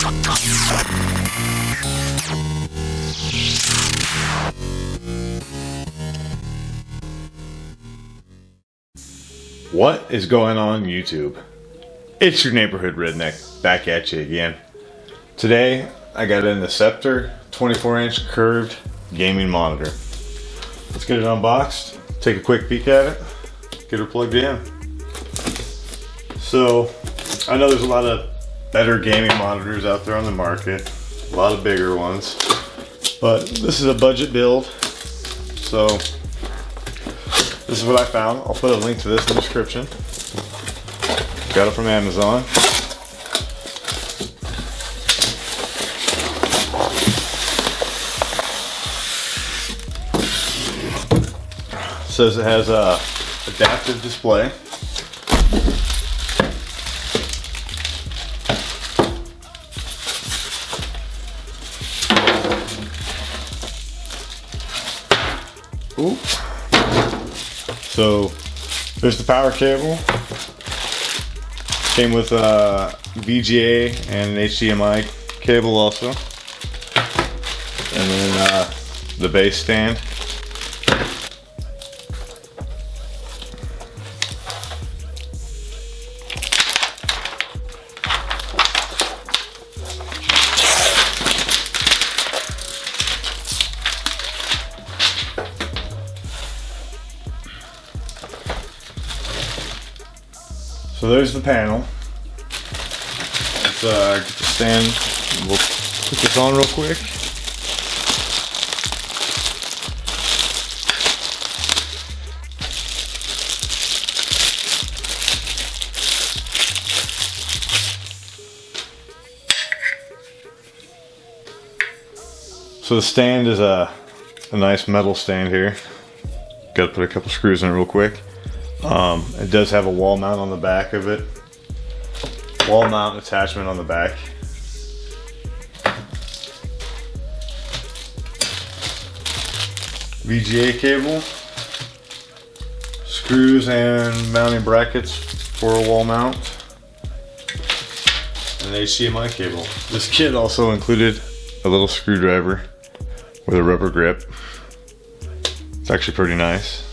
What is going on YouTube? It's your neighborhood redneck back at you again. Today I got in the Sceptre 24-inch curved gaming monitor. Let's get it unboxed, take a quick peek at it, get her plugged in. So I know there's a lot of better gaming monitors out there on the market, a lot of bigger ones, but this is a budget build. So this is what I found. I'll put a link to this in the description. Got it from Amazon. It says it has a adaptive display. Ooh. So there's the power cable. Came with a VGA and an HDMI cable also. And then the base stand. So there's the panel. Let's get the stand. We'll put this on real quick. So the stand is a nice metal stand here. Got to put a couple screws in it real quick. It does have a wall mount on the back of it. Wall mount attachment on the back. VGA cable. Screws and mounting brackets for a wall mount. And an HDMI cable. This kit also included a little screwdriver with a rubber grip. It's actually pretty nice.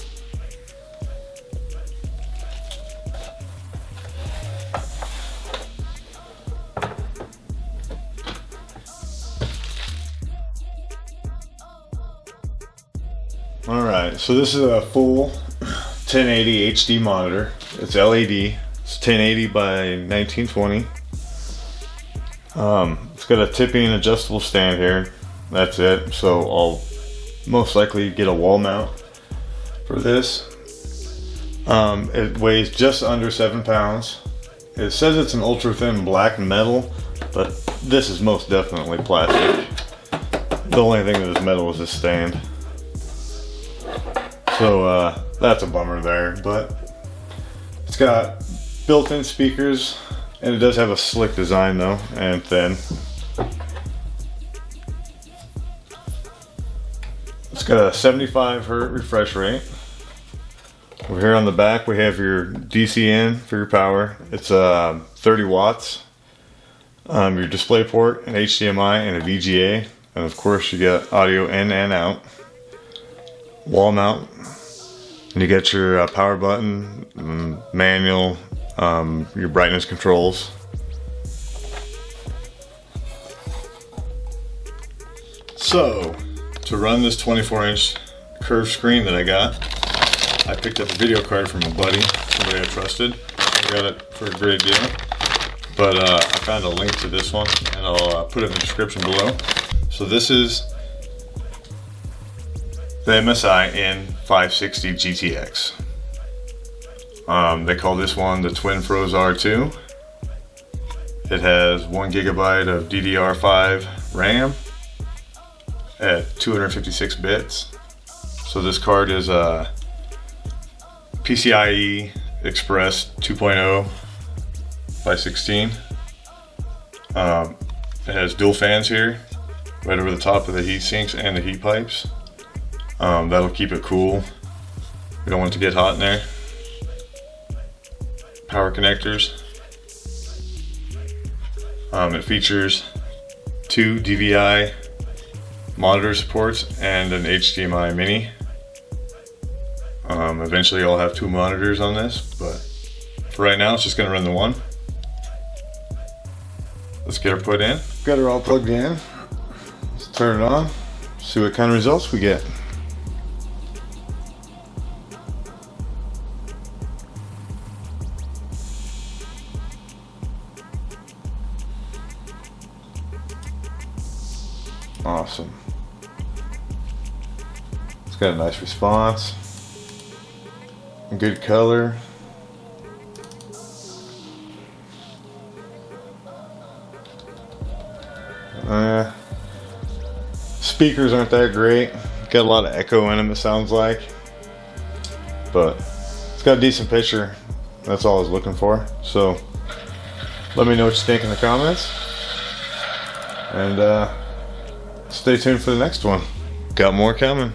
Alright, so this is a full 1080 HD monitor. It's LED. It's 1080 by 1920. It's got a tipping adjustable stand here. That's it. So I'll most likely get a wall mount for this. It weighs just under 7 pounds. It says it's an ultra thin black metal, but this is most definitely plastic. The only thing that is metal is this stand. So that's a bummer there, but it's got built-in speakers, and it does have a slick design though, and thin. It's got a 75 hertz refresh rate. Over here on the back we have your DC in for your power. It's 30 watts. Your display port, an HDMI, and a VGA, and of course you got audio in and out. Wall mount, and you get your power button, manual, your brightness controls. So to run this 24-inch curved screen that I got, I picked up a video card from a buddy, somebody I trusted. I got it for a great deal, but I found a link to this one, and I'll put it in the description below. So this is the MSI N560 GTX. They call this one the Twin Froze R2. It has 1 GB of DDR5 RAM at 256 bits. So this card is a PCIe Express 2.0 by 16. It has dual fans here, right over the top of the heat sinks and the heat pipes. That'll keep it cool. We don't want it to get hot in there. Power connectors. It features 2 DVI monitor supports and an HDMI mini. Eventually I'll have 2 monitors on this, but for right now it's just going to run the one. Let's get her put in. Got her all plugged in. Let's turn it on, see what kind of results we get. Awesome. It's got a nice response. Good color. Speakers aren't that great. Got a lot of echo in them, it sounds like. But it's got a decent picture. That's all I was looking for. So let me know what you think in the comments. And stay tuned for the next one. Got more coming.